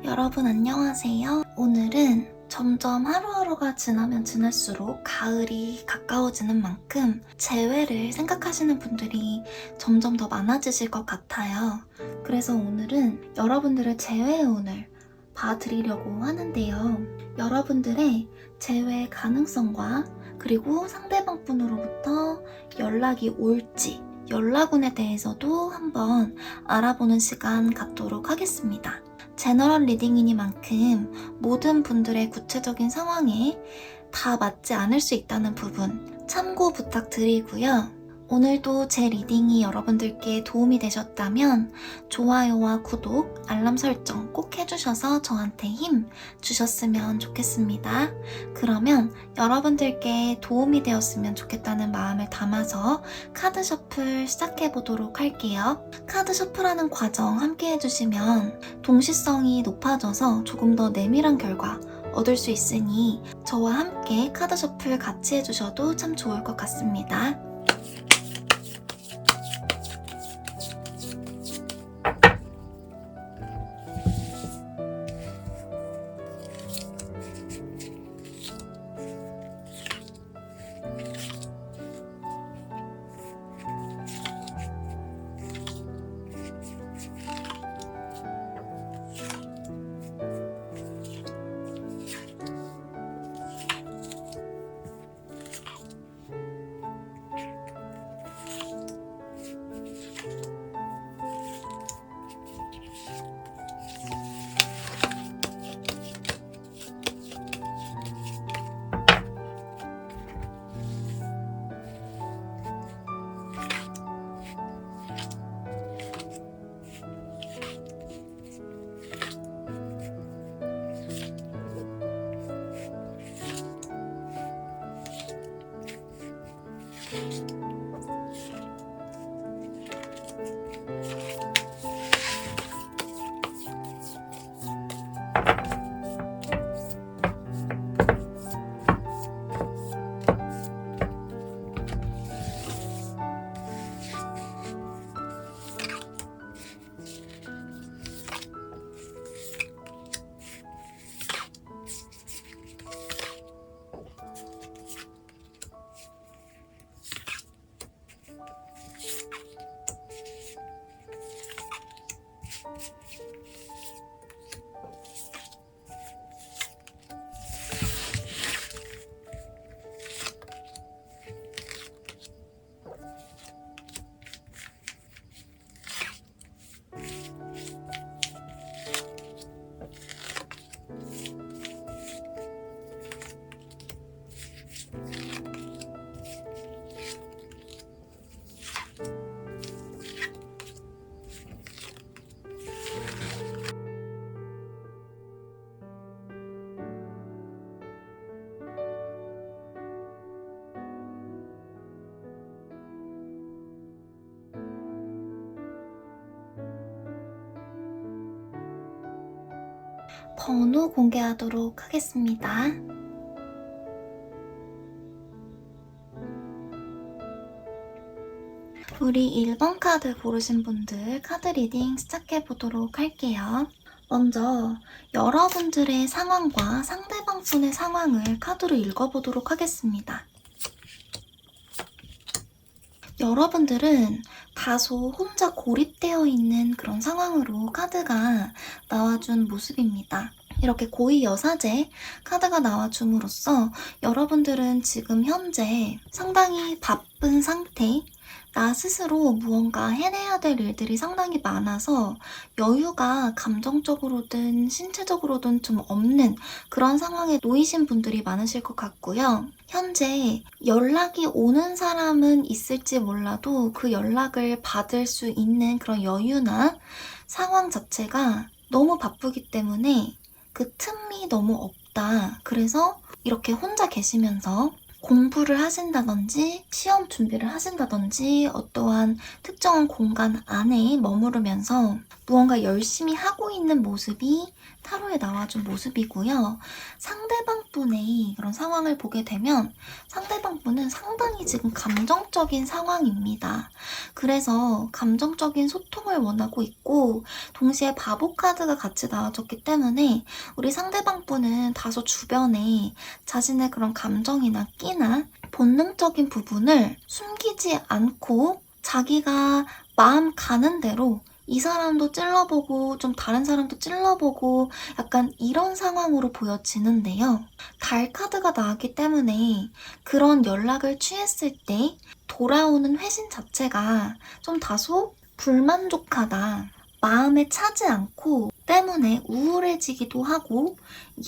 여러분 안녕하세요. 오늘은 점점 하루하루가 지나면 지날수록 가을이 가까워지는 만큼 재회를 생각하시는 분들이 점점 더 많아지실 것 같아요. 그래서 오늘은 여러분들의 재회 운을 봐드리려고 하는데요. 여러분들의 재회 가능성과 그리고 상대방 분으로부터 연락이 올지 연락운에 대해서도 한번 알아보는 시간 갖도록 하겠습니다. 제너럴 리딩이니만큼 모든 분들의 구체적인 상황에 다 맞지 않을 수 있다는 부분 참고 부탁드리고요. 오늘도 제 리딩이 여러분들께 도움이 되셨다면 좋아요와 구독, 알람 설정 꼭 해주셔서 저한테 힘 주셨으면 좋겠습니다. 그러면 여러분들께 도움이 되었으면 좋겠다는 마음을 담아서 카드 셔플 시작해보도록 할게요. 카드 셔플하는 과정 함께 해주시면 동시성이 높아져서 조금 더 내밀한 결과 얻을 수 있으니 저와 함께 카드 셔플 같이 해주셔도 참 좋을 것 같습니다. 번호 공개하도록 하겠습니다. 우리 1번 카드 고르신 분들 카드 리딩 시작해보도록 할게요. 먼저 여러분들의 상황과 상대방 분의 상황을 카드로 읽어보도록 하겠습니다. 여러분들은 다소 혼자 고립되어 있는 그런 상황으로 카드가 나와준 모습입니다. 이렇게 고위 여사제 카드가 나와줌으로써 여러분들은 지금 현재 상당히 바쁜 상태, 나 스스로 무언가 해내야 될 일들이 상당히 많아서 여유가 감정적으로든 신체적으로든 좀 없는 그런 상황에 놓이신 분들이 많으실 것 같고요. 현재 연락이 오는 사람은 있을지 몰라도 그 연락을 받을 수 있는 그런 여유나 상황 자체가 너무 바쁘기 때문에 그 틈이 너무 없다. 그래서 이렇게 혼자 계시면서 공부를 하신다든지 시험 준비를 하신다든지 어떠한 특정한 공간 안에 머무르면서 무언가 열심히 하고 있는 모습이 타로에 나와준 모습이고요. 상대방 분의 그런 상황을 보게 되면 상대방 분은 상당히 지금 감정적인 상황입니다. 그래서 감정적인 소통을 원하고 있고 동시에 바보 카드가 같이 나와줬기 때문에 우리 상대방 분은 다소 주변에 자신의 그런 감정이나 끼나 본능적인 부분을 숨기지 않고 자기가 마음 가는 대로 이 사람도 찔러보고 좀 다른 사람도 찔러보고 약간 이런 상황으로 보여지는데요. 달 카드가 나왔기 때문에 그런 연락을 취했을 때 돌아오는 회신 자체가 좀 다소 불만족하다. 마음에 차지 않고 때문에 우울해지기도 하고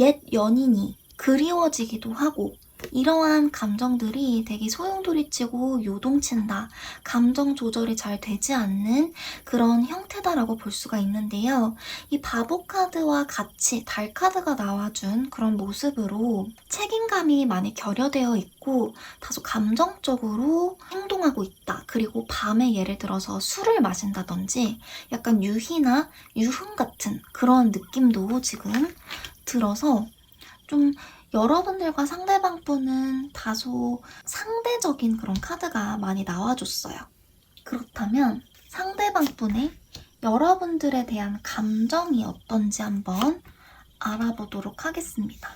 옛 연인이 그리워지기도 하고 이러한 감정들이 되게 소용돌이치고 요동친다. 감정 조절이 잘 되지 않는 그런 형태다라고 볼 수가 있는데요. 이 바보 카드와 같이 달 카드가 나와준 그런 모습으로 책임감이 많이 결여되어 있고 다소 감정적으로 행동하고 있다. 그리고 밤에 예를 들어서 술을 마신다든지 약간 유희나 유흥 같은 그런 느낌도 지금 들어서 좀 여러분들과 상대방 분은 다소 상대적인 그런 카드가 많이 나와줬어요. 그렇다면 상대방 분의 여러분들에 대한 감정이 어떤지 한번 알아보도록 하겠습니다.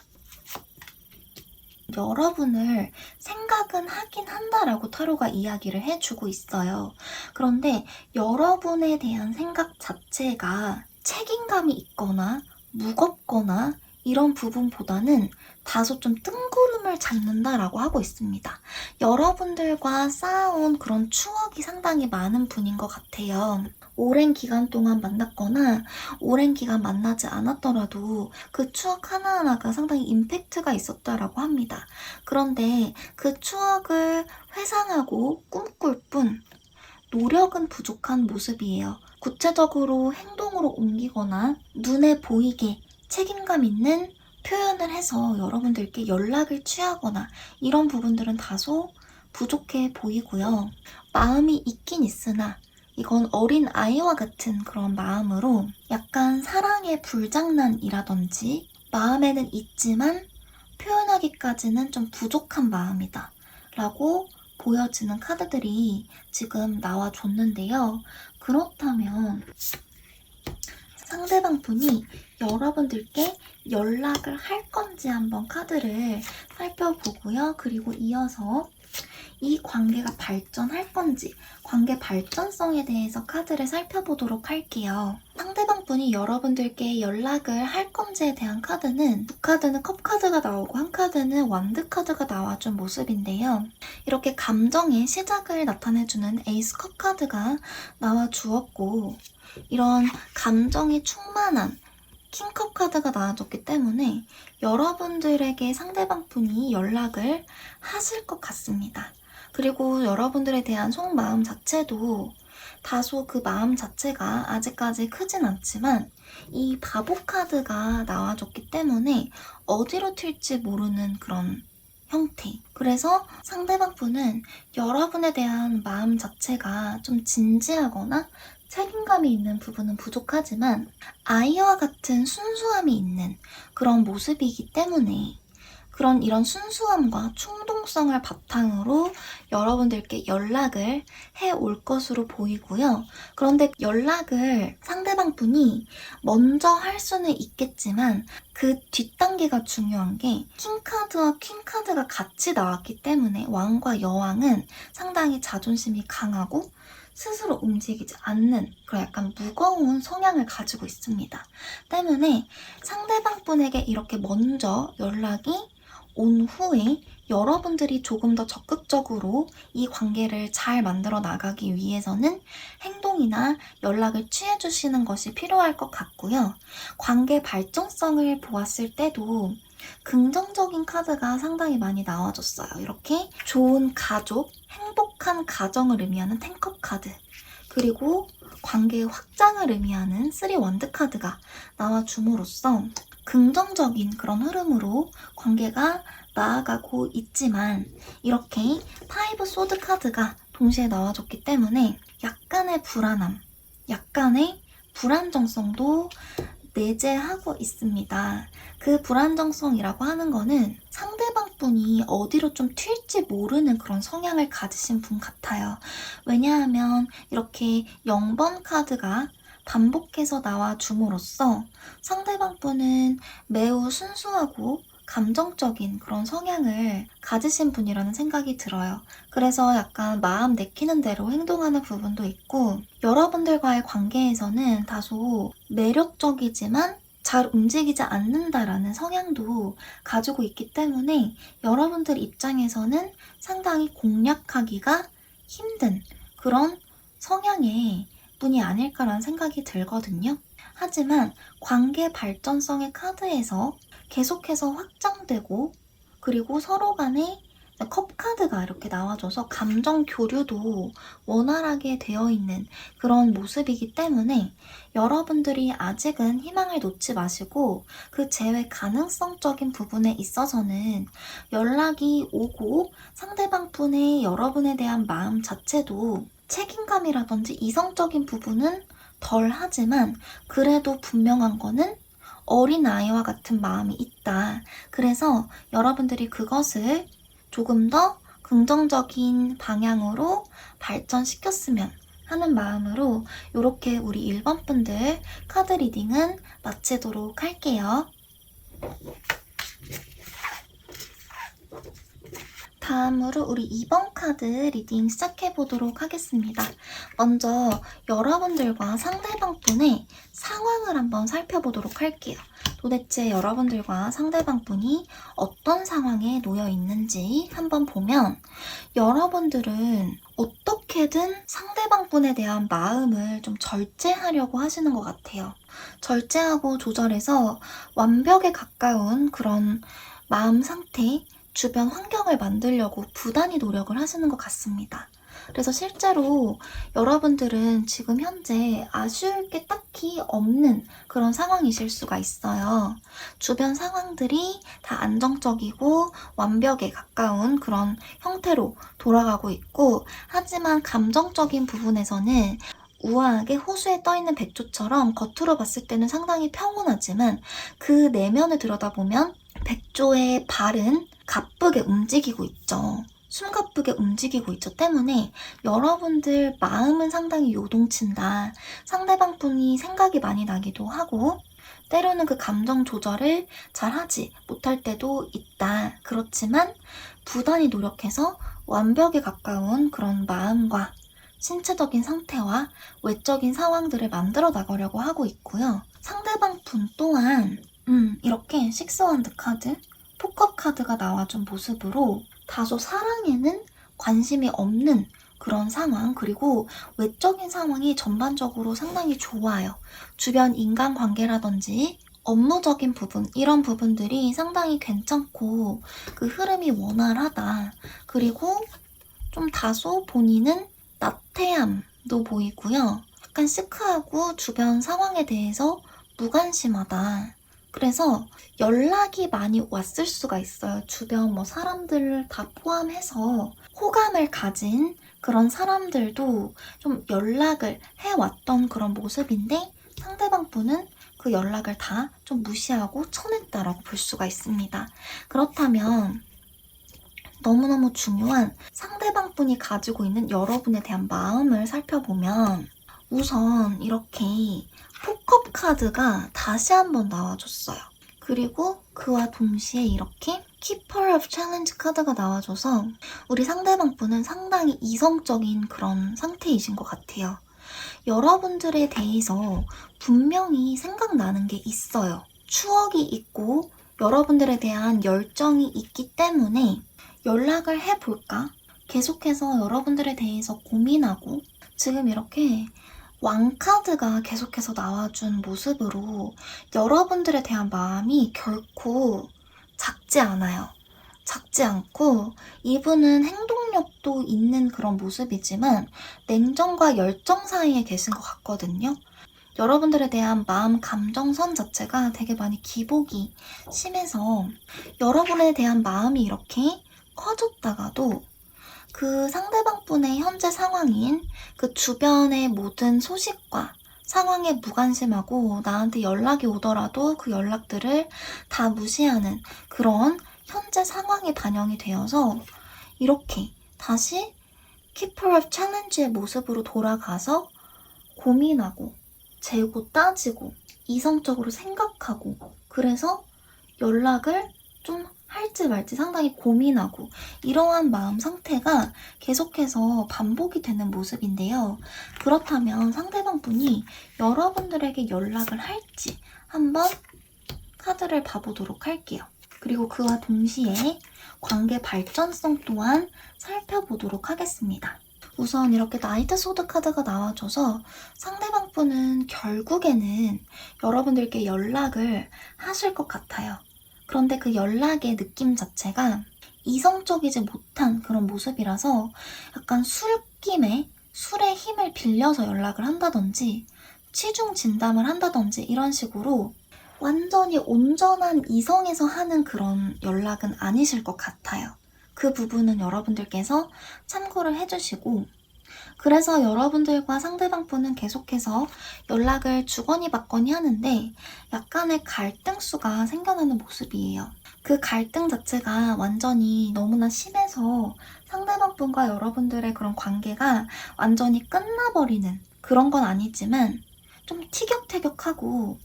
여러분을 생각은 하긴 한다라고 타로가 이야기를 해주고 있어요. 그런데 여러분에 대한 생각 자체가 책임감이 있거나 무겁거나 이런 부분보다는 다소 좀 뜬구름을 잡는다라고 하고 있습니다. 여러분들과 쌓아온 그런 추억이 상당히 많은 분인 것 같아요. 오랜 기간 동안 만났거나 오랜 기간 만나지 않았더라도 그 추억 하나하나가 상당히 임팩트가 있었다라고 합니다. 그런데 그 추억을 회상하고 꿈꿀 뿐 노력은 부족한 모습이에요. 구체적으로 행동으로 옮기거나 눈에 보이게 책임감 있는 표현을 해서 여러분들께 연락을 취하거나 이런 부분들은 다소 부족해 보이고요. 마음이 있긴 있으나 이건 어린 아이와 같은 그런 마음으로 약간 사랑의 불장난이라든지 마음에는 있지만 표현하기까지는 좀 부족한 마음이다 라고 보여지는 카드들이 지금 나와줬는데요. 그렇다면 상대방 분이 여러분들께 연락을 할 건지 한번 카드를 살펴보고요. 그리고 이어서 이 관계가 발전할 건지 관계 발전성에 대해서 카드를 살펴보도록 할게요. 상대방 분이 여러분들께 연락을 할 건지에 대한 카드는 두 카드는 컵 카드가 나오고 한 카드는 완드 카드가 나와준 모습인데요. 이렇게 감정의 시작을 나타내주는 에이스 컵 카드가 나와주었고 이런 감정이 충만한 킹컵 카드가 나와줬기 때문에 여러분들에게 상대방 분이 연락을 하실 것 같습니다. 그리고 여러분들에 대한 속마음 자체도 다소 그 마음 자체가 아직까지 크진 않지만 이 바보 카드가 나와줬기 때문에 어디로 튈지 모르는 그런 형태. 그래서 상대방 분은 여러분에 대한 마음 자체가 좀 진지하거나 책임감이 있는 부분은 부족하지만 아이와 같은 순수함이 있는 그런 모습이기 때문에 이런 순수함과 충동성을 바탕으로 여러분들께 연락을 해올 것으로 보이고요. 그런데 연락을 상대방 분이 먼저 할 수는 있겠지만 그 뒷단계가 중요한 게 킹카드와 퀸카드가 같이 나왔기 때문에 왕과 여왕은 상당히 자존심이 강하고 스스로 움직이지 않는 그런 약간 무거운 성향을 가지고 있습니다. 때문에 상대방 분에게 이렇게 먼저 연락이 온 후에 여러분들이 조금 더 적극적으로 이 관계를 잘 만들어 나가기 위해서는 행동이나 연락을 취해 주시는 것이 필요할 것 같고요. 관계 발전성을 보았을 때도 긍정적인 카드가 상당히 많이 나와줬어요. 이렇게 좋은 가족, 행복한 가정을 의미하는 텐컵 카드, 그리고 관계의 확장을 의미하는 3 원드 카드가 나와줌으로써 긍정적인 그런 흐름으로 관계가 나아가고 있지만 이렇게 5 소드 카드가 동시에 나와줬기 때문에 약간의 불안함, 약간의 불안정성도 내재하고 있습니다. 그 불안정성이라고 하는 거는 상대방 분이 어디로 좀 튈지 모르는 그런 성향을 가지신 분 같아요. 왜냐하면 이렇게 0번 카드가 반복해서 나와줌으로써 상대방 분은 매우 순수하고 감정적인 그런 성향을 가지신 분이라는 생각이 들어요. 그래서 약간 마음 내키는 대로 행동하는 부분도 있고, 여러분들과의 관계에서는 다소 매력적이지만 잘 움직이지 않는다라는 성향도 가지고 있기 때문에 여러분들 입장에서는 상당히 공략하기가 힘든 그런 성향의 분이 아닐까라는 생각이 들거든요. 하지만 관계 발전성의 카드에서 계속해서 확장되고, 그리고 서로 간에 컵 카드가 이렇게 나와줘서 감정 교류도 원활하게 되어 있는 그런 모습이기 때문에 여러분들이 아직은 희망을 놓지 마시고, 그 제외 가능성적인 부분에 있어서는 연락이 오고 상대방 분의 여러분에 대한 마음 자체도 책임감이라든지 이성적인 부분은 덜 하지만, 그래도 분명한 거는 어린아이와 같은 마음이 있다. 그래서 여러분들이 그것을 조금 더 긍정적인 방향으로 발전시켰으면 하는 마음으로 이렇게 우리 1번 분들 카드 리딩은 마치도록 할게요. 다음으로 우리 2번 카드 리딩 시작해보도록 하겠습니다. 먼저 여러분들과 상대방 분의 상황을 한번 살펴보도록 할게요. 도대체 여러분들과 상대방 분이 어떤 상황에 놓여 있는지 한번 보면, 여러분들은 어떻게든 상대방 분에 대한 마음을 좀 절제하려고 하시는 것 같아요. 절제하고 조절해서 완벽에 가까운 그런 마음 상태, 주변 환경을 만들려고 부단히 노력을 하시는 것 같습니다. 그래서 실제로 여러분들은 지금 현재 아쉬울 게 딱히 없는 그런 상황이실 수가 있어요. 주변 상황들이 다 안정적이고 완벽에 가까운 그런 형태로 돌아가고 있고, 하지만 감정적인 부분에서는 우아하게 호수에 떠있는 백조처럼 겉으로 봤을 때는 상당히 평온하지만, 그 내면을 들여다보면 백조의 발은 가쁘게 움직이고 있죠. 숨가쁘게 움직이고 있죠. 때문에 여러분들 마음은 상당히 요동친다. 상대방 분이 생각이 많이 나기도 하고, 때로는 그 감정 조절을 잘 하지 못할 때도 있다. 그렇지만 부단히 노력해서 완벽에 가까운 그런 마음과 신체적인 상태와 외적인 상황들을 만들어 나가려고 하고 있고요. 상대방 분 또한 이렇게 식스원드 카드, 포커 카드가 나와준 모습으로 다소 사랑에는 관심이 없는 그런 상황, 그리고 외적인 상황이 전반적으로 상당히 좋아요. 주변 인간관계라든지 업무적인 부분, 이런 부분들이 상당히 괜찮고 그 흐름이 원활하다. 그리고 좀 다소 본인은 나태함도 보이고요. 약간 시크하고 주변 상황에 대해서 무관심하다. 그래서 연락이 많이 왔을 수가 있어요. 주변 뭐 사람들을 다 포함해서 호감을 가진 그런 사람들도 좀 연락을 해왔던 그런 모습인데, 상대방 분은 그 연락을 다 좀 무시하고 쳐냈다라고 볼 수가 있습니다. 그렇다면 너무너무 중요한 상대방 분이 가지고 있는 여러분에 대한 마음을 살펴보면, 우선 이렇게 포컵 카드가 다시 한번 나와줬어요. 그리고 그와 동시에 이렇게 Keeper of Challenge 카드가 나와줘서 우리 상대방 분은 상당히 이성적인 그런 상태이신 것 같아요. 여러분들에 대해서 분명히 생각나는 게 있어요. 추억이 있고 여러분들에 대한 열정이 있기 때문에 연락을 해볼까? 계속해서 여러분들에 대해서 고민하고, 지금 이렇게 왕카드가 계속해서 나와준 모습으로 여러분들에 대한 마음이 결코 작지 않아요. 작지 않고, 이분은 행동력도 있는 그런 모습이지만 냉정과 열정 사이에 계신 것 같거든요. 여러분들에 대한 마음 감정선 자체가 되게 많이 기복이 심해서 여러분에 대한 마음이 이렇게 커졌다가도 그 상대방 분의 현재 상황인 그 주변의 모든 소식과 상황에 무관심하고 나한테 연락이 오더라도 그 연락들을 다 무시하는 그런 현재 상황이 반영이 되어서 이렇게 다시 Keeper of Challenge의 모습으로 돌아가서 고민하고 재고 따지고 이성적으로 생각하고 그래서 연락을 좀 할지 말지 상당히 고민하고 이러한 마음 상태가 계속해서 반복이 되는 모습인데요. 그렇다면 상대방 분이 여러분들에게 연락을 할지 한번 카드를 봐보도록 할게요. 그리고 그와 동시에 관계 발전성 또한 살펴보도록 하겠습니다. 우선 이렇게 나이트 소드 카드가 나와줘서 상대방 분은 결국에는 여러분들께 연락을 하실 것 같아요. 그런데 그 연락의 느낌 자체가 이성적이지 못한 그런 모습이라서 약간 술김에 술의 힘을 빌려서 연락을 한다든지 치중 진담을 한다든지 이런 식으로 완전히 온전한 이성에서 하는 그런 연락은 아니실 것 같아요. 그 부분은 여러분들께서 참고를 해주시고 그래서 여러분들과 상대방 분은 계속해서 연락을 주거니 받거니 하는데 약간의 갈등수가 생겨나는 모습이에요. 그 갈등 자체가 완전히 너무나 심해서 상대방 분과 여러분들의 그런 관계가 완전히 끝나버리는 그런 건 아니지만 좀 티격태격하고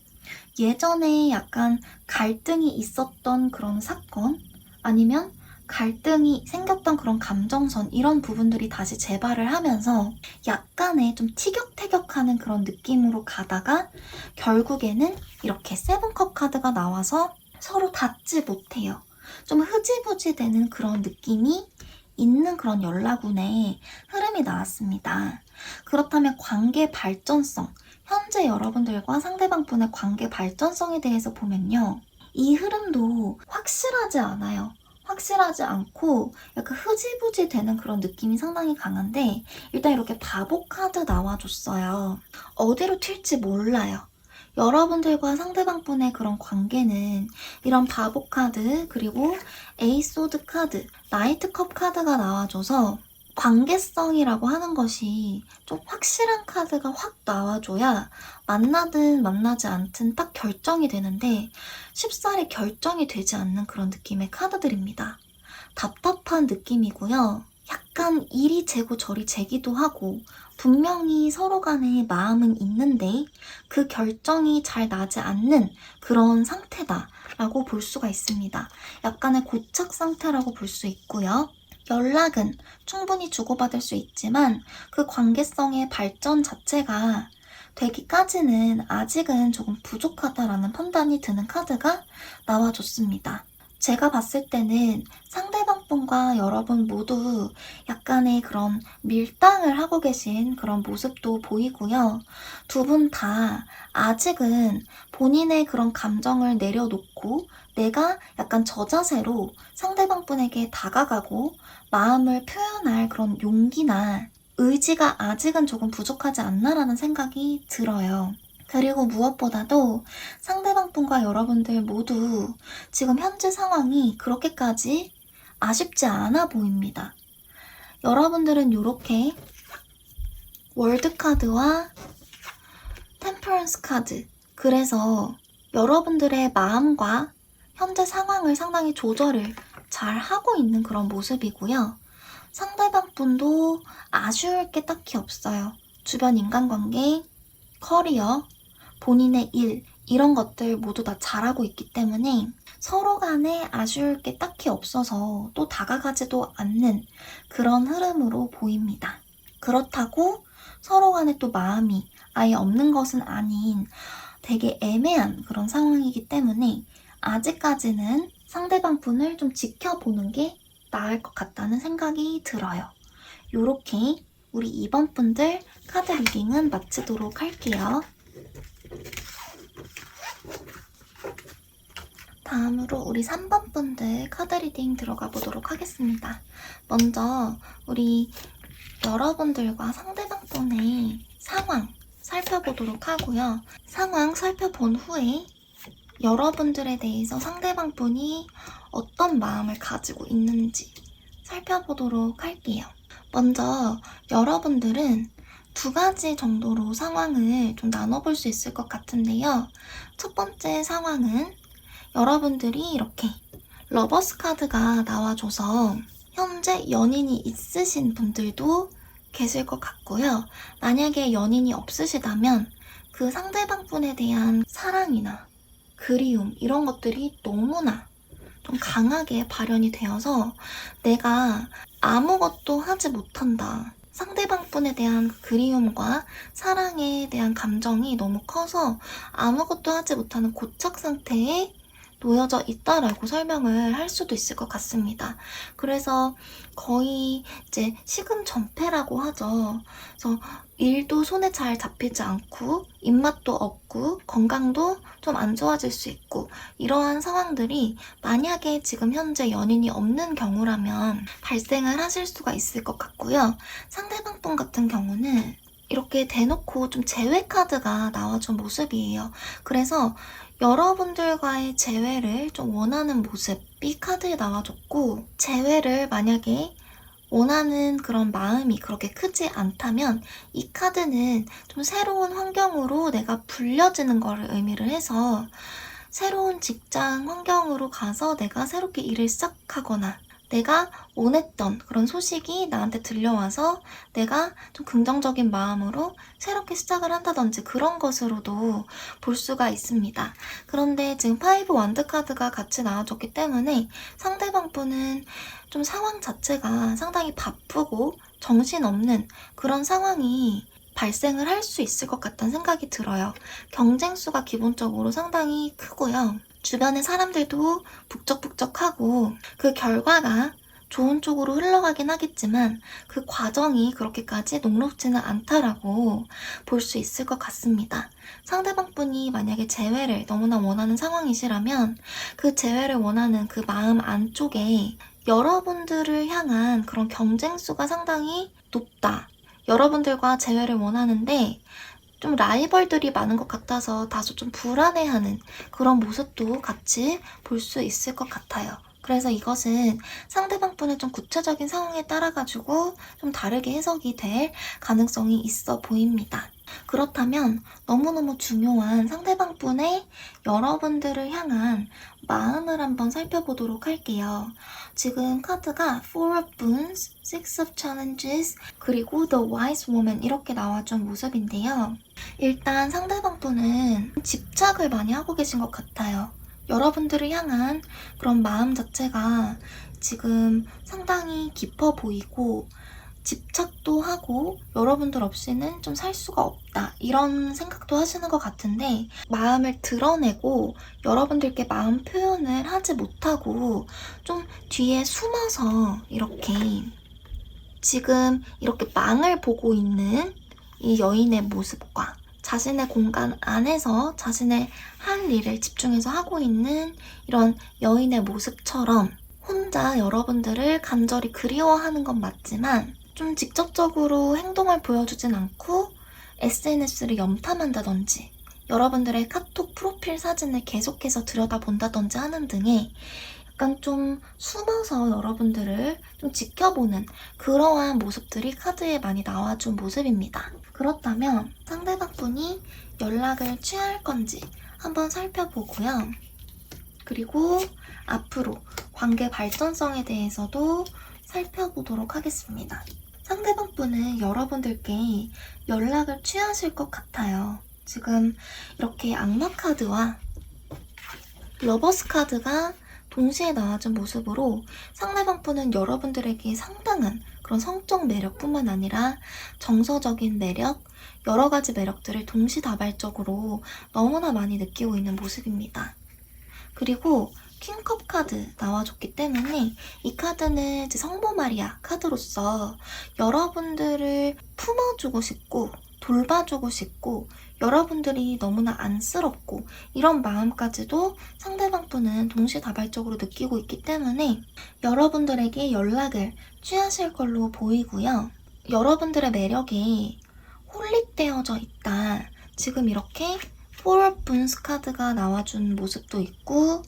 예전에 약간 갈등이 있었던 그런 사건 아니면 갈등이 생겼던 그런 감정선 이런 부분들이 다시 재발을 하면서 약간의 좀 티격태격하는 그런 느낌으로 가다가 결국에는 이렇게 세븐컵 카드가 나와서 서로 닿지 못해요. 좀 흐지부지 되는 그런 느낌이 있는 그런 연락운의 흐름이 나왔습니다. 그렇다면 관계 발전성, 현재 여러분들과 상대방 분의 관계 발전성에 대해서 보면요. 이 흐름도 확실하지 않아요. 확실하지 않고 약간 흐지부지 되는 그런 느낌이 상당히 강한데 일단 이렇게 바보 카드 나와줬어요. 어디로 튈지 몰라요. 여러분들과 상대방 분의 그런 관계는 이런 바보 카드 그리고 에이소드 카드, 나이트컵 카드가 나와줘서 관계성이라고 하는 것이 좀 확실한 카드가 확 나와줘야 만나든 만나지 않든 딱 결정이 되는데 쉽사리 결정이 되지 않는 그런 느낌의 카드들입니다. 답답한 느낌이고요. 약간 이리 재고 저리 재기도 하고 분명히 서로 간에 마음은 있는데 그 결정이 잘 나지 않는 그런 상태다라고 볼 수가 있습니다. 약간의 고착 상태라고 볼 수 있고요. 연락은 충분히 주고받을 수 있지만 그 관계성의 발전 자체가 되기까지는 아직은 조금 부족하다라는 판단이 드는 카드가 나와줬습니다. 제가 봤을 때는 상대방 분과 여러분 모두 약간의 그런 밀당을 하고 계신 그런 모습도 보이고요. 두 분 다 아직은 본인의 그런 감정을 내려놓고 내가 약간 저자세로 상대방 분에게 다가가고 마음을 표현할 그런 용기나 의지가 아직은 조금 부족하지 않나라는 생각이 들어요. 그리고 무엇보다도 상대방 분과 여러분들 모두 지금 현재 상황이 그렇게까지 아쉽지 않아 보입니다. 여러분들은 이렇게 월드카드와 템퍼런스 카드 그래서 여러분들의 마음과 현재 상황을 상당히 조절을 잘 하고 있는 그런 모습이고요. 상대방 분도 아쉬울 게 딱히 없어요. 주변 인간관계, 커리어, 본인의 일 이런 것들 모두 다 잘하고 있기 때문에 서로 간에 아쉬울 게 딱히 없어서 또 다가가지도 않는 그런 흐름으로 보입니다. 그렇다고 서로 간에 또 마음이 아예 없는 것은 아닌 되게 애매한 그런 상황이기 때문에 아직까지는 상대방 분을 좀 지켜보는 게 나을 것 같다는 생각이 들어요. 요렇게 우리 2번 분들 카드 리딩은 마치도록 할게요. 다음으로 우리 3번 분들 카드 리딩 들어가 보도록 하겠습니다. 먼저 우리 여러분들과 상대방 분의 상황 살펴보도록 하고요. 상황 살펴본 후에 여러분들에 대해서 상대방 분이 어떤 마음을 가지고 있는지 살펴보도록 할게요. 먼저 여러분들은 두 가지 정도로 상황을 좀 나눠볼 수 있을 것 같은데요. 첫 번째 상황은 여러분들이 이렇게 러버스 카드가 나와줘서 현재 연인이 있으신 분들도 계실 것 같고요. 만약에 연인이 없으시다면 그 상대방 분에 대한 사랑이나 그리움 이런 것들이 너무나 좀 강하게 발현이 되어서 내가 아무것도 하지 못한다. 상대방 분에 대한 그리움과 사랑에 대한 감정이 너무 커서 아무것도 하지 못하는 고착 상태에 놓여져 있다라고 설명을 할 수도 있을 것 같습니다. 그래서 거의 이제 시금전폐라고 하죠. 그래서 일도 손에 잘 잡히지 않고 입맛도 없고 건강도 좀 안 좋아질 수 있고 이러한 상황들이 만약에 지금 현재 연인이 없는 경우라면 발생을 하실 수가 있을 것 같고요. 상대방 분 같은 경우는 이렇게 대놓고 좀 재회 카드가 나와준 모습이에요. 그래서 여러분들과의 재회를 좀 원하는 모습이 카드에 나와줬고, 재회를 만약에 원하는 그런 마음이 그렇게 크지 않다면 이 카드는 좀 새로운 환경으로 내가 불려지는 거를 의미를 해서 새로운 직장 환경으로 가서 내가 새롭게 일을 시작하거나 내가 원했던 그런 소식이 나한테 들려와서 내가 좀 긍정적인 마음으로 새롭게 시작을 한다든지 그런 것으로도 볼 수가 있습니다. 그런데 지금 파이브 완드 카드가 같이 나와줬기 때문에 상대방 분은 좀 상황 자체가 상당히 바쁘고 정신없는 그런 상황이 발생을 할 수 있을 것 같다는 생각이 들어요. 경쟁수가 기본적으로 상당히 크고요. 주변의 사람들도 북적북적하고 그 결과가 좋은 쪽으로 흘러가긴 하겠지만 그 과정이 그렇게까지 녹록지는 않다라고 볼 수 있을 것 같습니다. 상대방 분이 만약에 재회를 너무나 원하는 상황이시라면 그 재회를 원하는 그 마음 안쪽에 여러분들을 향한 그런 경쟁수가 상당히 높다. 여러분들과 재회를 원하는데 좀 라이벌들이 많은 것 같아서 다소 좀 불안해하는 그런 모습도 같이 볼 수 있을 것 같아요. 그래서 이것은 상대방 분의 좀 구체적인 상황에 따라가지고 좀 다르게 해석이 될 가능성이 있어 보입니다. 그렇다면 너무너무 중요한 상대방 분의 여러분들을 향한 마음을 한번 살펴보도록 할게요. 지금 카드가 Four of Wands, Six of Challenges, 그리고 The Wise Woman 이렇게 나와준 모습인데요. 일단 상대방 분은 집착을 많이 하고 계신 것 같아요. 여러분들을 향한 그런 마음 자체가 지금 상당히 깊어 보이고 집착도 하고 여러분들 없이는 좀 살 수가 없다 이런 생각도 하시는 것 같은데 마음을 드러내고 여러분들께 마음 표현을 하지 못하고 좀 뒤에 숨어서 이렇게 지금 이렇게 망을 보고 있는 이 여인의 모습과 자신의 공간 안에서 자신의 할 일을 집중해서 하고 있는 이런 여인의 모습처럼 혼자 여러분들을 간절히 그리워하는 건 맞지만 좀 직접적으로 행동을 보여주진 않고 SNS를 염탐한다든지 여러분들의 카톡 프로필 사진을 계속해서 들여다본다든지 하는 등의 약간 좀 숨어서 여러분들을 좀 지켜보는 그러한 모습들이 카드에 많이 나와준 모습입니다. 그렇다면 상대방 분이 연락을 취할 건지 한번 살펴보고요. 그리고 앞으로 관계 발전성에 대해서도 살펴보도록 하겠습니다. 상대방 분은 여러분들께 연락을 취하실 것 같아요. 지금 이렇게 악마 카드와 러버스 카드가 동시에 나와준 모습으로 상대방 분은 여러분들에게 상당한 그런 성적 매력뿐만 아니라 정서적인 매력, 여러 가지 매력들을 동시다발적으로 너무나 많이 느끼고 있는 모습입니다. 그리고 퀸컵 카드 나와줬기 때문에 이 카드는 이제 성모 마리아 카드로서 여러분들을 품어주고 싶고 돌봐주고 싶고 여러분들이 너무나 안쓰럽고 이런 마음까지도 상대방 분은 동시다발적으로 느끼고 있기 때문에 여러분들에게 연락을 취하실 걸로 보이고요. 여러분들의 매력에 홀릭되어져 있다. 지금 이렇게 Four of Wands 카드가 나와준 모습도 있고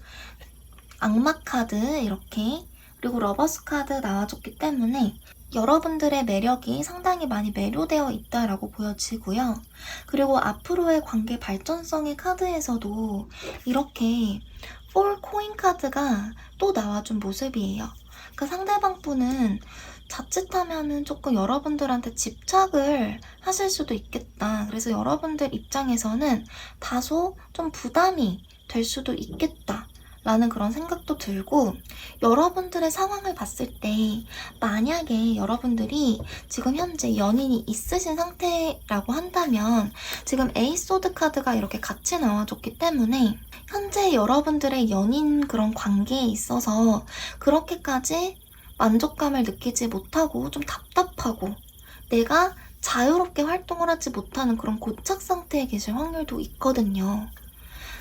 악마 카드 이렇게 그리고 러버스 카드 나와줬기 때문에 여러분들의 매력이 상당히 많이 매료되어 있다라고 보여지고요. 그리고 앞으로의 관계 발전성의 카드에서도 이렇게 폴 코인 카드가 또 나와준 모습이에요. 그 상대방 분은 자칫하면은 조금 여러분들한테 집착을 하실 수도 있겠다. 그래서 여러분들 입장에서는 다소 좀 부담이 될 수도 있겠다. 라는 그런 생각도 들고, 여러분들의 상황을 봤을 때 만약에 여러분들이 지금 현재 연인이 있으신 상태라고 한다면 지금 에이소드 카드가 이렇게 같이 나와줬기 때문에 현재 여러분들의 연인 그런 관계에 있어서 그렇게까지 만족감을 느끼지 못하고 좀 답답하고 내가 자유롭게 활동을 하지 못하는 그런 고착 상태에 계실 확률도 있거든요.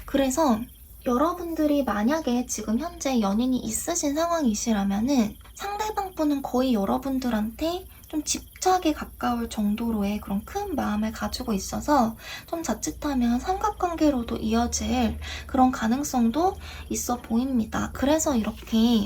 그래서 여러분들이 만약에 지금 현재 연인이 있으신 상황이시라면은 상대방 분은 거의 여러분들한테 좀 집착에 가까울 정도로의 그런 큰 마음을 가지고 있어서 좀 자칫하면 삼각관계로도 이어질 그런 가능성도 있어 보입니다. 그래서 이렇게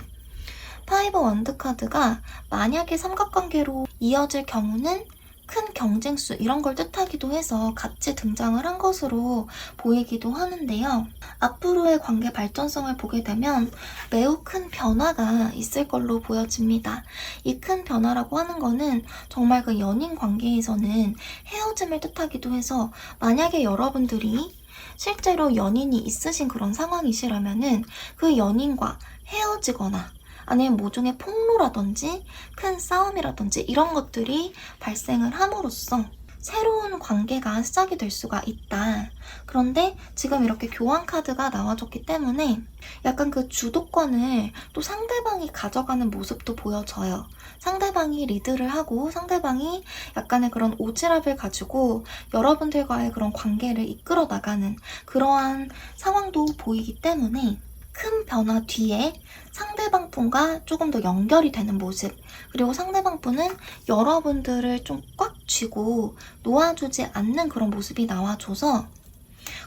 파이브 원드 카드가 만약에 삼각관계로 이어질 경우는 큰 경쟁수 이런 걸 뜻하기도 해서 같이 등장을 한 것으로 보이기도 하는데요. 앞으로의 관계 발전성을 보게 되면 매우 큰 변화가 있을 걸로 보여집니다. 이 큰 변화라고 하는 거는 정말 그 연인 관계에서는 헤어짐을 뜻하기도 해서 만약에 여러분들이 실제로 연인이 있으신 그런 상황이시라면은 그 연인과 헤어지거나 아니면 모종의 폭로라든지 큰 싸움이라든지 이런 것들이 발생을 함으로써 새로운 관계가 시작이 될 수가 있다. 그런데 지금 이렇게 교환 카드가 나와줬기 때문에 약간 그 주도권을 또 상대방이 가져가는 모습도 보여져요. 상대방이 리드를 하고 상대방이 약간의 그런 오지랖을 가지고 여러분들과의 그런 관계를 이끌어 나가는 그러한 상황도 보이기 때문에 큰 변화 뒤에 상대방 분과 조금 더 연결이 되는 모습, 그리고 상대방 분은 여러분들을 좀 꽉 쥐고 놓아주지 않는 그런 모습이 나와줘서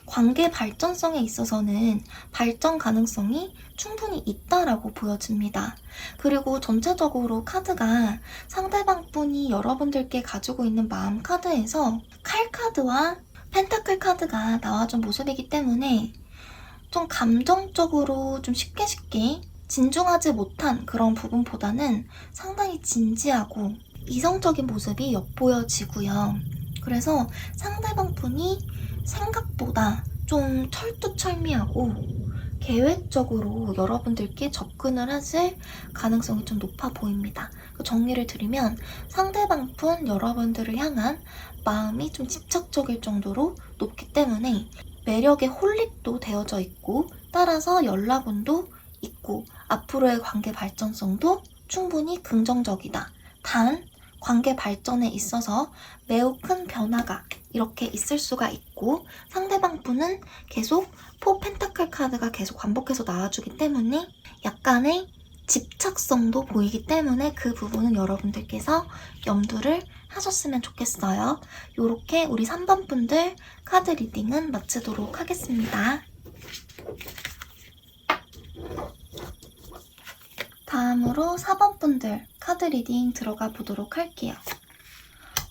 관계 발전성에 있어서는 발전 가능성이 충분히 있다라고 보여집니다. 그리고 전체적으로 카드가 상대방 분이 여러분들께 가지고 있는 마음 카드에서 칼 카드와 펜타클 카드가 나와준 모습이기 때문에 좀 감정적으로 좀 쉽게 진중하지 못한 그런 부분보다는 상당히 진지하고 이성적인 모습이 엿보여지고요. 그래서 상대방 분이 생각보다 좀 철두철미하고 계획적으로 여러분들께 접근을 하실 가능성이 좀 높아 보입니다. 정리를 드리면 상대방 분 여러분들을 향한 마음이 좀 집착적일 정도로 높기 때문에 매력에 홀릭도 되어져 있고 따라서 연락운도 있고 앞으로의 관계 발전성도 충분히 긍정적이다. 단 관계 발전에 있어서 매우 큰 변화가 이렇게 있을 수가 있고 상대방 분은 계속 포 펜타클 카드가 계속 반복해서 나와주기 때문에 약간의 집착성도 보이기 때문에 그 부분은 여러분들께서 염두를 하셨으면 좋겠어요. 이렇게 우리 3번 분들 카드 리딩은 마치도록 하겠습니다. 다음으로 4번 분들 카드 리딩 들어가 보도록 할게요.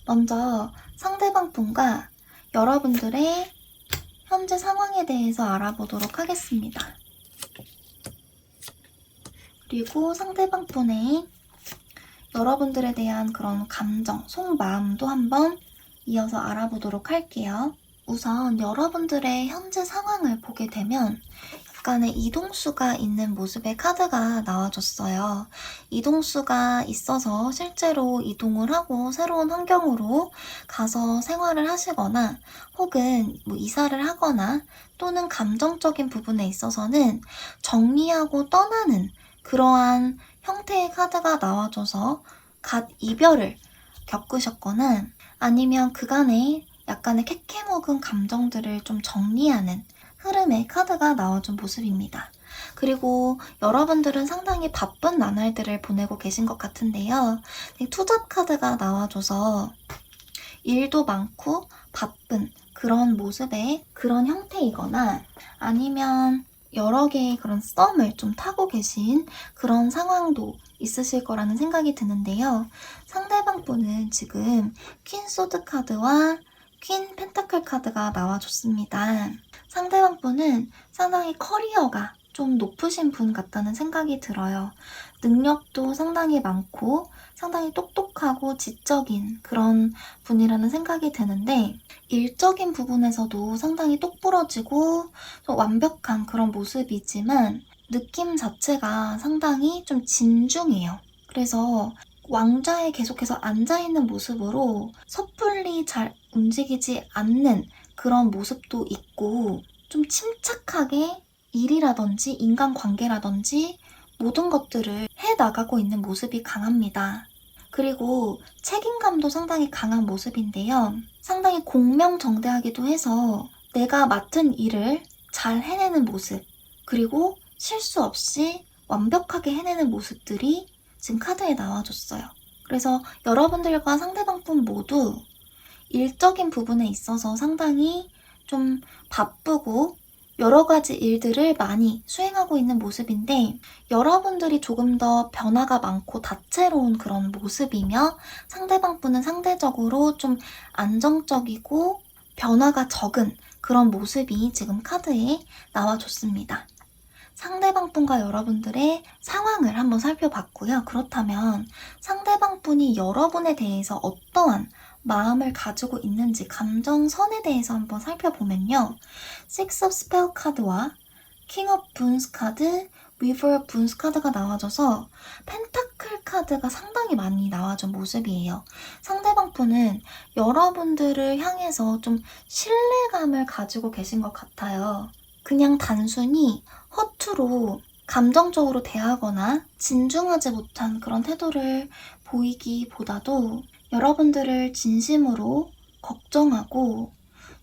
먼저 상대방 분과 여러분들의 현재 상황에 대해서 알아보도록 하겠습니다. 그리고 상대방 분의 여러분들에 대한 그런 감정, 속마음도 한번 이어서 알아보도록 할게요. 우선 여러분들의 현재 상황을 보게 되면 약간의 이동수가 있는 모습의 카드가 나와줬어요. 이동수가 있어서 실제로 이동을 하고 새로운 환경으로 가서 생활을 하시거나 혹은 뭐 이사를 하거나 또는 감정적인 부분에 있어서는 정리하고 떠나는 그러한 형태의 카드가 나와줘서 갓 이별을 겪으셨거나 아니면 그간의 약간의 캐캐묵은 감정들을 좀 정리하는 흐름의 카드가 나와준 모습입니다. 그리고 여러분들은 상당히 바쁜 나날들을 보내고 계신 것 같은데요. 투잡 카드가 나와줘서 일도 많고 바쁜 그런 모습의 그런 형태이거나 아니면 여러 개의 그런 썸을 좀 타고 계신 그런 상황도 있으실 거라는 생각이 드는데요. 상대방 분은 지금 퀸 소드 카드와 퀸 펜타클 카드가 나와줬습니다. 상대방 분은 상당히 커리어가 좀 높으신 분 같다는 생각이 들어요. 능력도 상당히 많고 상당히 똑똑하고 지적인 그런 분이라는 생각이 드는데 일적인 부분에서도 상당히 똑부러지고 좀 완벽한 그런 모습이지만 느낌 자체가 상당히 좀 진중해요. 그래서 왕좌에 계속해서 앉아있는 모습으로 섣불리 잘 움직이지 않는 그런 모습도 있고 좀 침착하게 일이라든지 인간관계라든지 모든 것들을 해나가고 있는 모습이 강합니다. 그리고 책임감도 상당히 강한 모습인데요. 상당히 공명정대하기도 해서 내가 맡은 일을 잘 해내는 모습, 그리고 실수 없이 완벽하게 해내는 모습들이 지금 카드에 나와줬어요. 그래서 여러분들과 상대방 분 모두 일적인 부분에 있어서 상당히 좀 바쁘고 여러 가지 일들을 많이 수행하고 있는 모습인데 여러분들이 조금 더 변화가 많고 다채로운 그런 모습이며 상대방 분은 상대적으로 좀 안정적이고 변화가 적은 그런 모습이 지금 카드에 나와줬습니다. 상대방 분과 여러분들의 상황을 한번 살펴봤고요. 그렇다면 상대방 분이 여러분에 대해서 어떠한 마음을 가지고 있는지 감정선에 대해서 한번 살펴보면요. Six of Spell 카드와 King of Boons 카드, Weaver of Boons 카드가 나와줘서 펜타클 카드가 상당히 많이 나와준 모습이에요. 상대방 분은 여러분들을 향해서 좀 신뢰감을 가지고 계신 것 같아요. 그냥 단순히 허투루 감정적으로 대하거나 진중하지 못한 그런 태도를 보이기보다도 여러분들을 진심으로 걱정하고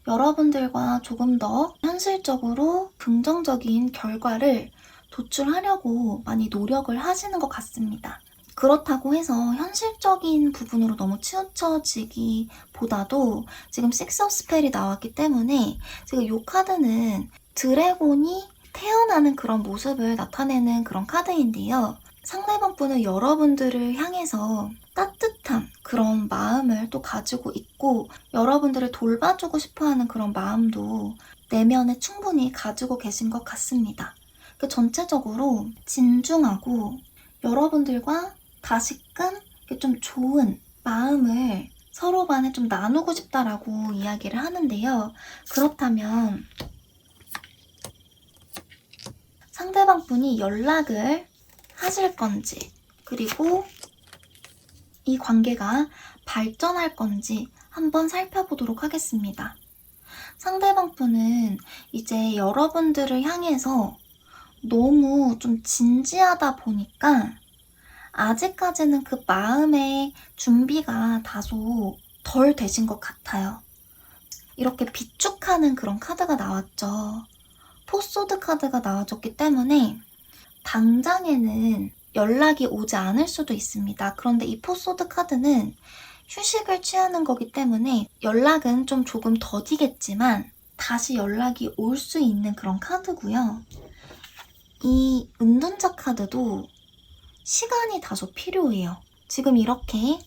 여러분들과 조금 더 현실적으로 긍정적인 결과를 도출하려고 많이 노력을 하시는 것 같습니다. 그렇다고 해서 현실적인 부분으로 너무 치우쳐지기보다도 지금 식스 오브 스펠이 나왔기 때문에 지금 이 카드는 드래곤이 태어나는 그런 모습을 나타내는 그런 카드인데요. 상대방 분은 여러분들을 향해서 따뜻한 그런 마음을 또 가지고 있고 여러분들을 돌봐주고 싶어하는 그런 마음도 내면에 충분히 가지고 계신 것 같습니다. 전체적으로 진중하고 여러분들과 다시금 좀 좋은 마음을 서로 간에 좀 나누고 싶다라고 이야기를 하는데요. 그렇다면 상대방 분이 연락을 하실 건지 그리고 이 관계가 발전할 건지 한번 살펴보도록 하겠습니다. 상대방 분은 이제 여러분들을 향해서 너무 좀 진지하다 보니까 아직까지는 그 마음의 준비가 다소 덜 되신 것 같아요. 이렇게 비축하는 그런 카드가 나왔죠. 포소드 카드가 나와줬기 때문에 당장에는 연락이 오지 않을 수도 있습니다. 그런데 이 포소드 카드는 휴식을 취하는 거기 때문에 연락은 좀 조금 더디겠지만 다시 연락이 올 수 있는 그런 카드고요. 이 은둔자 카드도 시간이 다소 필요해요. 지금 이렇게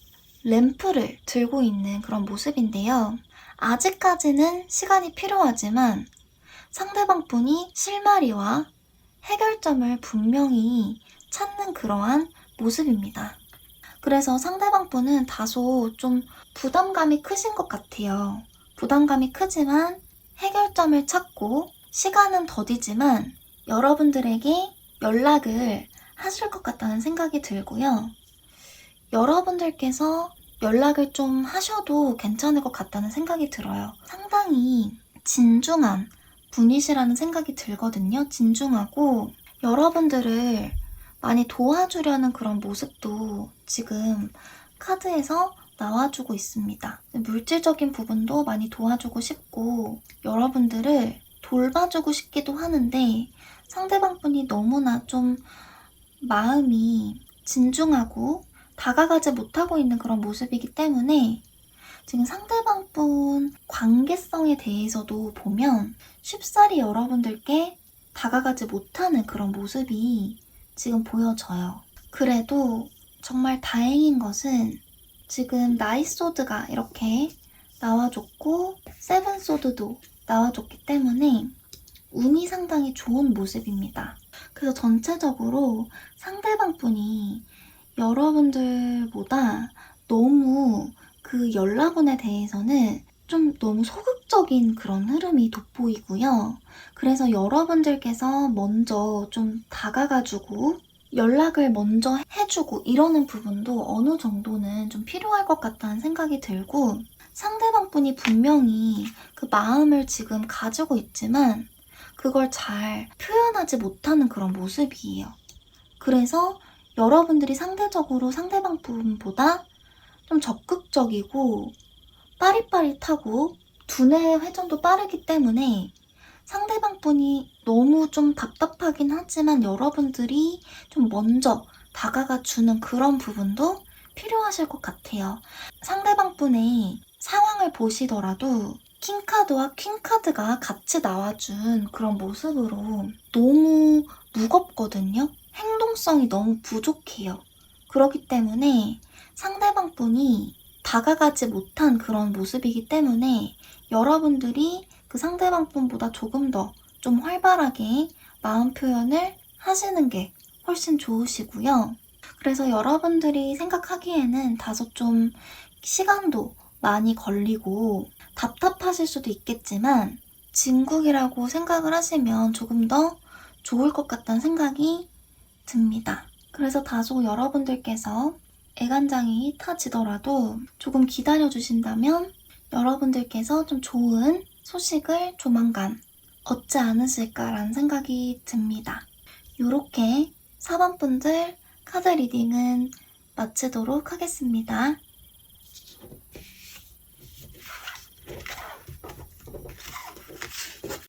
램프를 들고 있는 그런 모습인데요. 아직까지는 시간이 필요하지만 상대방 분이 실마리와 해결점을 분명히 찾는 그러한 모습입니다. 그래서 상대방 분은 다소 좀 부담감이 크신 것 같아요. 부담감이 크지만 해결점을 찾고 시간은 더디지만 여러분들에게 연락을 하실 것 같다는 생각이 들고요. 여러분들께서 연락을 좀 하셔도 괜찮을 것 같다는 생각이 들어요. 상당히 진중한 분이시라는 생각이 들거든요. 진중하고 여러분들을 많이 도와주려는 그런 모습도 지금 카드에서 나와주고 있습니다. 물질적인 부분도 많이 도와주고 싶고 여러분들을 돌봐주고 싶기도 하는데 상대방 분이 너무나 좀 마음이 진중하고 다가가지 못하고 있는 그런 모습이기 때문에 지금 상대방 분 관계성에 대해서도 보면 쉽사리 여러분들께 다가가지 못하는 그런 모습이 지금 보여져요. 그래도 정말 다행인 것은 지금 나이소드가 이렇게 나와줬고 세븐소드도 나와줬기 때문에 운이 상당히 좋은 모습입니다. 그래서 전체적으로 상대방 분이 여러분들보다 너무 그 연락운에 대해서는 좀 너무 소극적인 그런 흐름이 돋보이고요. 그래서 여러분들께서 먼저 좀 다가가주고 연락을 먼저 해주고 이러는 부분도 어느 정도는 좀 필요할 것 같다는 생각이 들고, 상대방 분이 분명히 그 마음을 지금 가지고 있지만 그걸 잘 표현하지 못하는 그런 모습이에요. 그래서 여러분들이 상대적으로 상대방 분보다 좀 적극적이고 빠릿빠릿하고 두뇌 회전도 빠르기 때문에 상대방 분이 너무 좀 답답하긴 하지만 여러분들이 좀 먼저 다가가 주는 그런 부분도 필요하실 것 같아요. 상대방 분의 상황을 보시더라도 킹카드와 퀸카드가 같이 나와준 그런 모습으로 너무 무겁거든요. 행동성이 너무 부족해요. 그렇기 때문에 상대방 분이 다가가지 못한 그런 모습이기 때문에 여러분들이 그 상대방 분보다 조금 더 좀 활발하게 마음 표현을 하시는 게 훨씬 좋으시고요. 그래서 여러분들이 생각하기에는 다소 좀 시간도 많이 걸리고 답답하실 수도 있겠지만 진국이라고 생각을 하시면 조금 더 좋을 것 같다는 생각이 듭니다. 그래서 다소 여러분들께서 애간장이 타지더라도 조금 기다려주신다면 여러분들께서 좀 좋은 소식을 조만간 얻지 않으실까라는 생각이 듭니다. 이렇게 4번 분들 카드 리딩은 마치도록 하겠습니다.